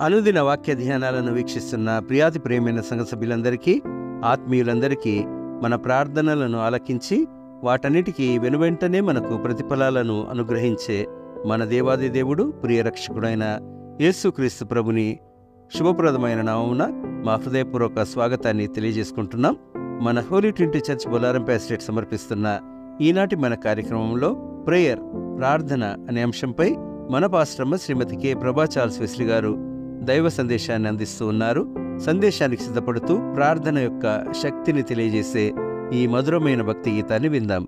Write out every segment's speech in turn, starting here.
అనుదిన వాక్య ధ్యానాలను వీక్షిస్తున్న ప్రియాతి ప్రేమైన సంఘ సభ్యులందరికీ, ఆత్మీయులందరికీ మన ప్రార్థనలను ఆలకించి వాటన్నిటికీ వెనువెంటనే మనకు ప్రతిఫలాలను అనుగ్రహించే మన దేవాది దేవుడు, ప్రియరక్షకుడైన యేసుక్రీస్తు ప్రభుని శుభప్రదమైన నామమున మా హృదయపూర్వక స్వాగతాన్ని తెలియజేసుకుంటున్నాం. మన హోలీ ట్రినిటీ చర్చ్ బొల్లారంపేట స్టేట్ సమర్పిస్తున్న ఈనాటి మన కార్యక్రమంలో ప్రేయర్, ప్రార్థన అనే అంశంపై మన పాస్టమ్మ శ్రీమతి కె. ప్రభా చార్ల్స్ వెస్లీ గారు దైవ సందేశాన్ని అందిస్తూ ఉన్నారు. సందేశానికి సిద్ధపడుతూ ప్రార్థన యొక్క శక్తిని తెలియజేసే ఈ మధురమైన భక్తి గీతాన్ని విందాం.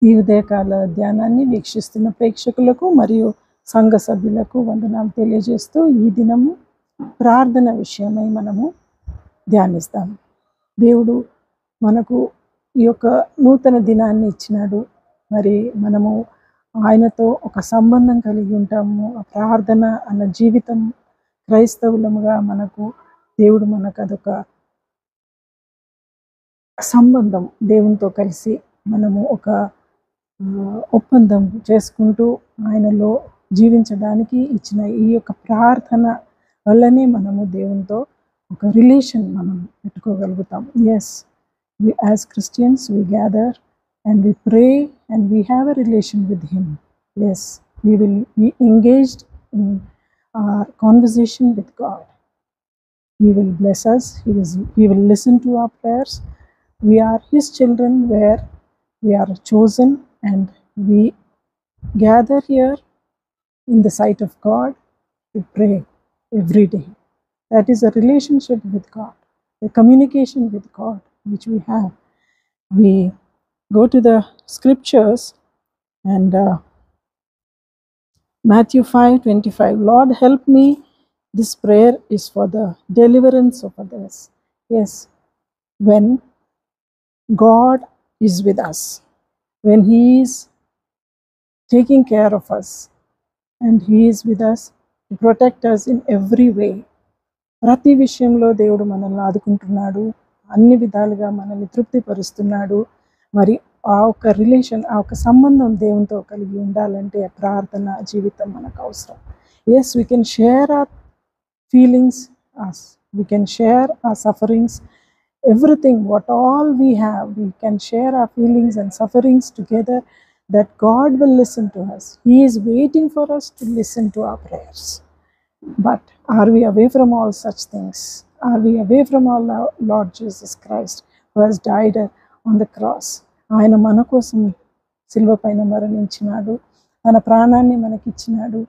ఈ ఉదయకాల ధ్యానాన్ని వీక్షిస్తున్న ప్రేక్షకులకు మరియు సంఘ సభ్యులకు వందనాలు తెలియజేస్తూ ఈ దినము ప్రార్థన విషయమై మనము ధ్యానిస్తాము. దేవుడు మనకు ఈ యొక్క నూతన దినాన్ని ఇచ్చినాడు. మరి మనము ఆయనతో ఒక సంబంధం కలిగి ఉంటాము. ఆ ప్రార్థన అన్న జీవితం క్రైస్తవులముగా దేవుడు మనకు అదొక సంబంధం. దేవునితో కలిసి మనము ఒక ఒప్పందం చేసుకుంటూ ఆయనలో జీవించడానికి ఇచ్చిన ఈ యొక్క ప్రార్థన వల్లనే మనము దేవునితో ఒక రిలేషన్ మనం పెట్టుకోగలుగుతాం. Yes, as Christians we gather and we pray and we have a relation with him. Yes, we will be engaged in our conversation with God. He will bless us. He will listen to our prayers. We are his children where we are chosen and we gather here in the sight of God to pray every day. That is a relationship with God, a communication with God which we have. We go to the scriptures and Matthew 5:25, Lord help me. This prayer is for the deliverance of others. Yes, when God is with us, when he is taking care of us and he is with us to protect us in every way. ప్రతి విషయంలో దేవుడు మనల్ని ఆదుకుంటున్నాడు, అన్ని విధాలుగా మనల్ని తృప్తిపరుస్తున్నాడు. మరి ఆ ఒక రిలేషన్, ఆ ఒక సంబంధం దేవునితో కలిగి ఉండాలంటే ప్రార్థన జీవితం మనకు అవసరం. Yes, we can share our feelings, we can share our sufferings, everything, what all we have, we can share our feelings and sufferings together, that God will listen to us. He is waiting for us to listen to our prayers. But are we away from all such things? Are we away from our Lord Jesus Christ, who has died on the cross? ఆయన మన కోసం శిలువ పైన మరణించినాడు, తన ప్రాణాన్ని మనకిచ్చినాడు.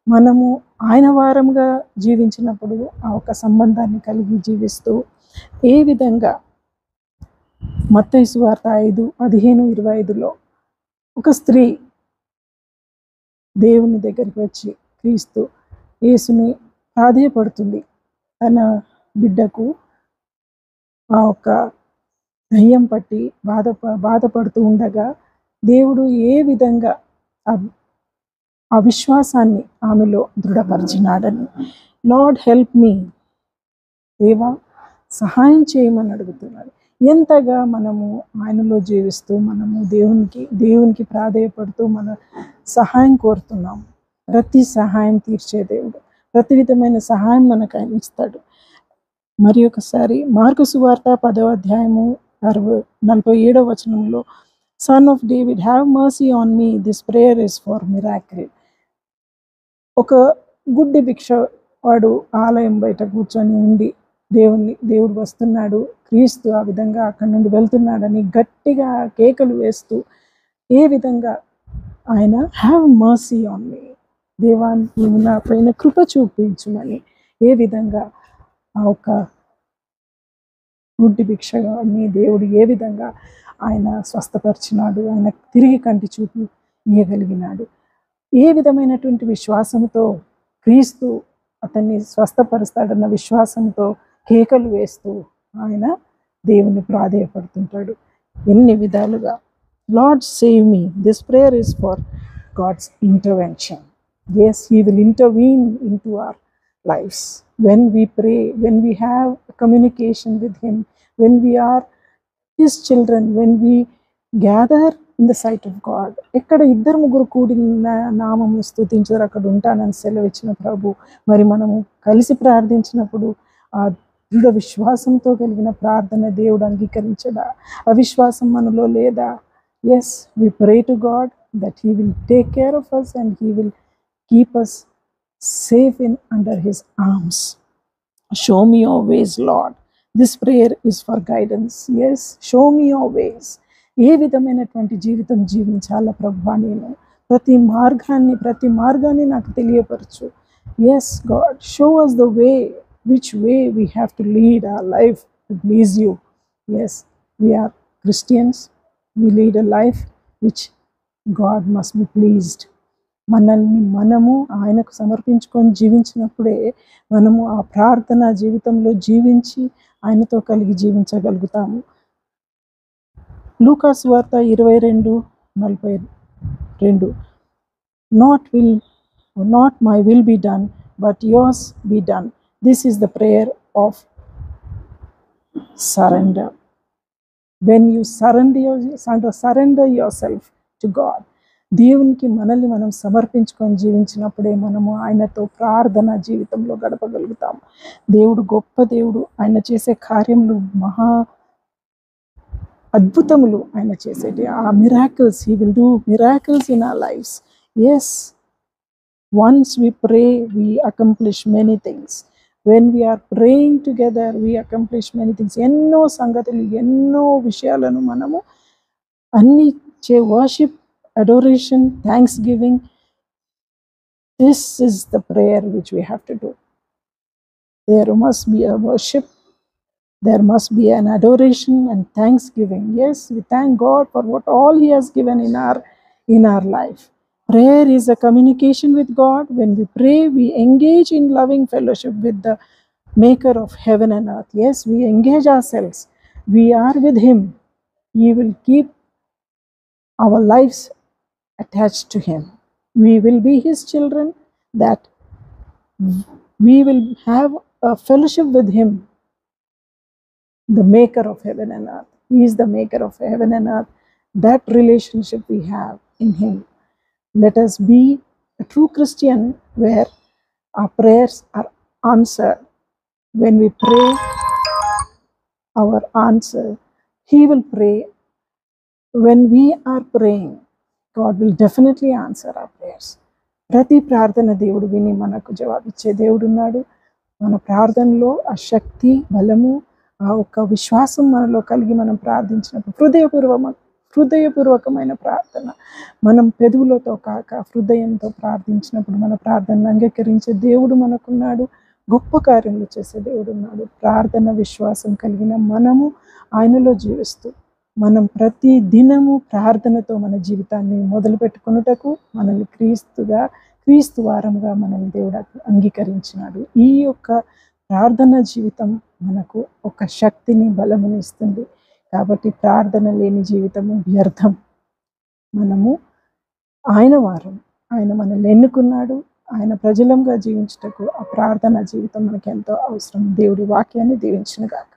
మనము ఆయన వారంగా జీవించినప్పుడు ఆ ఒక సంబంధాన్ని కలిగి జీవిస్తూ ఏ విధంగా మత్తయి సువార్త 5:15-25లో ఒక స్త్రీ దేవుని దగ్గరికి వచ్చి క్రీస్తు యేసుని ప్రాధేయపడుతుంది. తన బిడ్డకు ఆ ఒక దయ్యం పట్టి బాధపడుతూ ఉండగా దేవుడు ఏ విధంగా ఆ విశ్వాసాన్ని ఆమెలో దృఢపరిచినాడని, లార్డ్ హెల్ప్ మీ, దేవా సహాయం చేయమని అడుగుతున్నాడు. ఎంతగా మనము ఆయనలో జీవిస్తూ మనము దేవునికి ప్రాధేయపడుతూ మన సహాయం కోరుతున్నాము. ప్రతి సహాయం తీర్చే దేవుడు, ప్రతి విధమైన సహాయం మనకు ఆయన ఇస్తాడు. మరి ఒకసారి మార్కు సువార్త 10:47 son of David have mercy on me, this prayer is for miracle. ఒక గుడ్డి భిక్ష వాడు ఆలయం బయట కూర్చొని ఉండి దేవుడు వస్తున్నాడు, క్రీస్తు ఆ విధంగా అక్కడి నుండి వెళ్తున్నాడని గట్టిగా కేకలు వేస్తూ ఏ విధంగా ఆయన హ్యావ్ మర్సీ ఆన్ మీ, దేవా నీవు నా పైన కృప చూపించుమని ఏ విధంగా ఆ ఒక గుడ్డి భిక్షని దేవుడు ఏ విధంగా ఆయన స్వస్థపరిచినాడు, ఆయన తిరిగి కంటి చూపు ఇయ్యగలిగినాడు. ఏ విధమైనటువంటి విశ్వాసంతో క్రీస్తు అతన్ని స్వస్థపరుస్తాడన్న విశ్వాసంతో కేకలు వేస్తూ ఆయన దేవుని ప్రాధేయపడుతుంటాడు ఎన్ని విధాలుగా. Lord save me, this prayer is for God's intervention. Yes, he will intervene into our lives when we pray, when we have communication with him, when we are his children, when we gather in the sight of God. ఎక్కడ 2-3 కూడిన నామము స్తుతించుదురు అక్కడ ఉంటానని సెలవిచ్చిన ప్రభు, మరి మనము కలిసి ప్రార్థించినప్పుడు ఆ దృఢ విశ్వాసంతో కలిగిన ప్రార్థన దేవుడు అంగీకరించడా? అవిశ్వాసం మనలో లేదా? Yes, we pray to God that he will take care of us and he will keep us safe under his arms. Show me your ways, Lord. This prayer is for guidance. Yes, show me your ways. ఏ విధమైనటువంటి జీవితం జీవించాలా ప్రభువా, నేను ప్రతి మార్గాన్ని నాకు తెలియపరచు. Yes God, show us the way, which way we have to lead our life to please you. Yes, we are Christians. We lead a life which God must be pleased. మనల్ని మనము ఆయనకు సమర్పించుకొని జీవించినప్పుడే మనము ఆ ప్రార్థన జీవితంలో జీవించి ఆయనతో కలిగి జీవించగలుగుతాము. లూకా సువార్త 22:42 not my will be done but yours be done. This is the prayer of surrender. When you surrender your self to God, దేవునికి మనల్ని మనం సమర్పించుకొని జీవించినప్పుడే మనము ఆయనతో ప్రార్థన జీవితంలో గడపగలుగుతాము. దేవుడు గొప్ప దేవుడు. ఆయన చేసే కార్యములు మహా అద్భుతములు ఆయన చేసేటి. ఆ miracles, he will do miracles in our lives. Yes, once we pray we accomplish many things. When we are praying together we accomplish many things. ఎన్నో సంగతులు, ఎన్నో విషయాలను మనము అన్ని worship, adoration, thanksgiving, this is the prayer which we have to do. There must be a worship, there must be an adoration and thanksgiving. Yes, we thank God for what all he has given in our life. Prayer is a communication with God. When we pray, we engage in loving fellowship with the maker of heaven and earth. Yes, we engage ourselves. We are with him. He will keep our lives attached to him. We will be his children, that we will have a fellowship with him, the maker of heaven and earth. He is the maker of heaven and earth. That relationship we have in him. Let us be a true Christian where our prayers are answered. When we pray, our answer, he will pray. When we are praying, God will definitely answer our prayers. ప్రతి ప్రార్థన దేవుడు విని మనకు జవాబిచ్చే దేవుడు ఉన్నాడు. మన ప్రార్థనలో ఆ శక్తి, బలము, ఆ ఒక్క విశ్వాసం మనలో కలిగి మనం ప్రార్థించినప్పుడు, హృదయపూర్వకమైన ప్రార్థన, మనం పెదవులతో కాక హృదయంతో ప్రార్థించినప్పుడు మన ప్రార్థనను అంగీకరించే దేవుడు మనకున్నాడు. గొప్ప కార్యములు చేసే దేవుడు ఉన్నాడు. ప్రార్థన విశ్వాసం కలిగిన మనము ఆయనలో జీవిస్తూ మనం ప్రతి దినము ప్రార్థనతో మన జీవితాన్ని మొదలు పెట్టుకొనుటకు మనల్ని క్రీస్తు వారముగా మనల్ని దేవుడు అంగీకరించినాడు. ఈ యొక్క ప్రార్థన జీవితం మనకు ఒక శక్తిని, బలముని ఇస్తుంది. కాబట్టి ప్రార్థన లేని జీవితము వ్యర్థం. మనము ఆయన వారం, ఆయన మనల్ని ఎన్నుకున్నాడు. ఆయన ప్రజలంగా జీవించుటకు ఆ ప్రార్థన జీవితం మనకు ఎంతో అవసరం. దేవుడి వాక్యాన్ని దీవించునుగాక.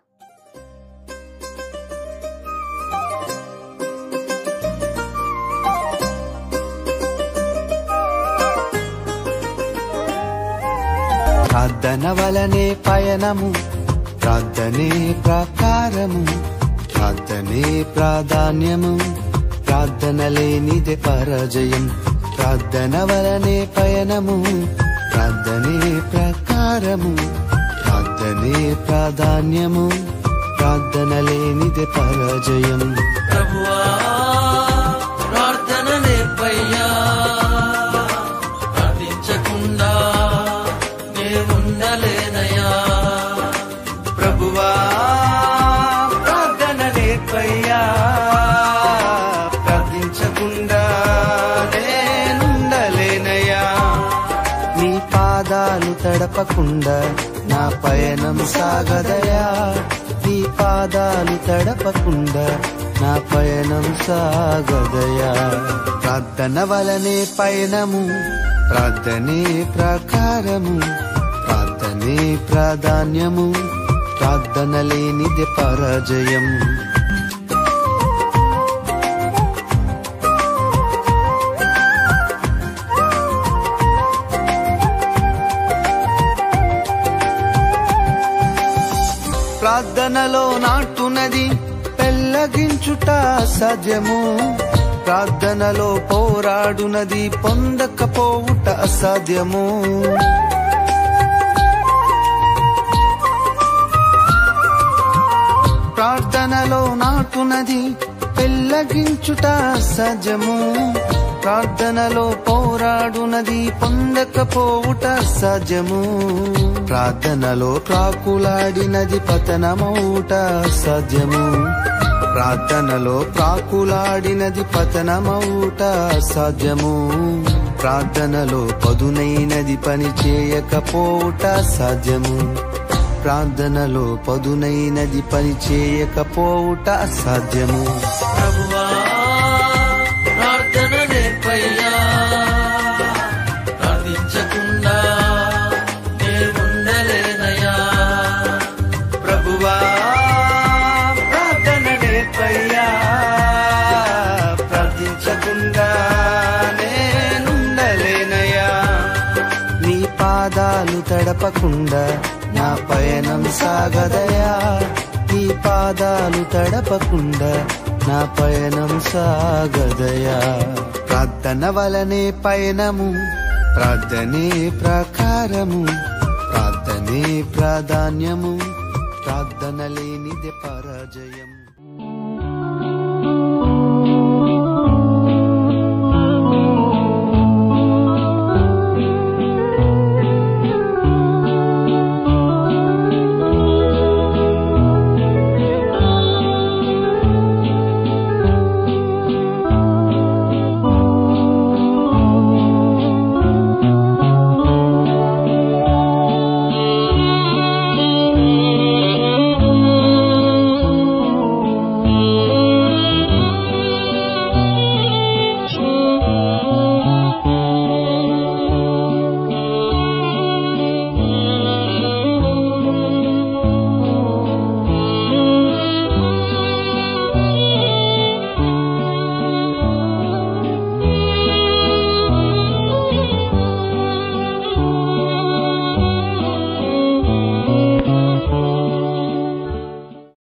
ప్రార్థన వలనే పయనము, ప్రార్థనే ప్రాకారము, ప్రార్థనే ప్రాధాన్యము, ప్రార్థన లేనిదే పరాజయం. ప్రార్థన వలనే పయనము, ప్రార్థనే ప్రాకారము, ప్రార్థనే ప్రాధాన్యము, ప్రార్థన లేనిదే పరాజయం. ప్రభువా ప్రార్థన నేర్పయ్యా, ప్రార్థించకుండా నేనుండలేనయ్యా. ప్రభువా ప్రార్థన నేర్పయ్యా, ప్రార్థించకుండా నేనుండలేనయ్యా. నీ పాదాలు తడపకుండా నా పయనం సాగదయా. నీ పాదాలు తడపకుండా నా పయనం సాగదయా. ప్రార్థన వలనే పయనము, ప్రార్థనే ప్రాకారము, ప్రార్థనే ప్రాధాన్యము, ప్రార్థన లేనిదే పరాజయం. ప్రార్థనలో నాటునది పెళ్ళగించుట అసాధ్యము. ప్రార్థనలో పోరాడునది పొందకపోవుట అసాధ్యము. ప్రార్థనలో నాటునది పెళ్ళగించుట అసాధ్యము. ప్రార్థనలో పోరాడునది పొందకపోవుట అసాధ్యము. ప్రార్థనలో ప్రాకులాడినది పతనమౌట అసాధ్యము. ప్రార్థనలో ప్రాకులాడినది పతనమౌట అసాధ్యము. ప్రార్థనలో పదునైనది పని చేయకపోవుట సాధ్యము. ప్రార్థనలో పదునైనది పని చేయకపోవుట అసాధ్యము. ప్రభువా ప్రార్థన నేర్పయ్యా, ప్రార్థించకుండా నేనుండలేనయ్యా. ప్రభువా ప్రార్థన నేర్పయ్యా, ప్రార్థించకుండా నేనుండలేనయ్యా. నీ పాదాలు తడపకుండా నా పయనం సాగదయా. నీ పాదాలు తడపకుండా నా పయనం సాగదయా. ప్రార్థన వలనే పయనము, ప్రార్థనే ప్రకారము, ప్రార్థనే ప్రాధాన్యము, ప్రార్థన లేనిదే పరాజయం.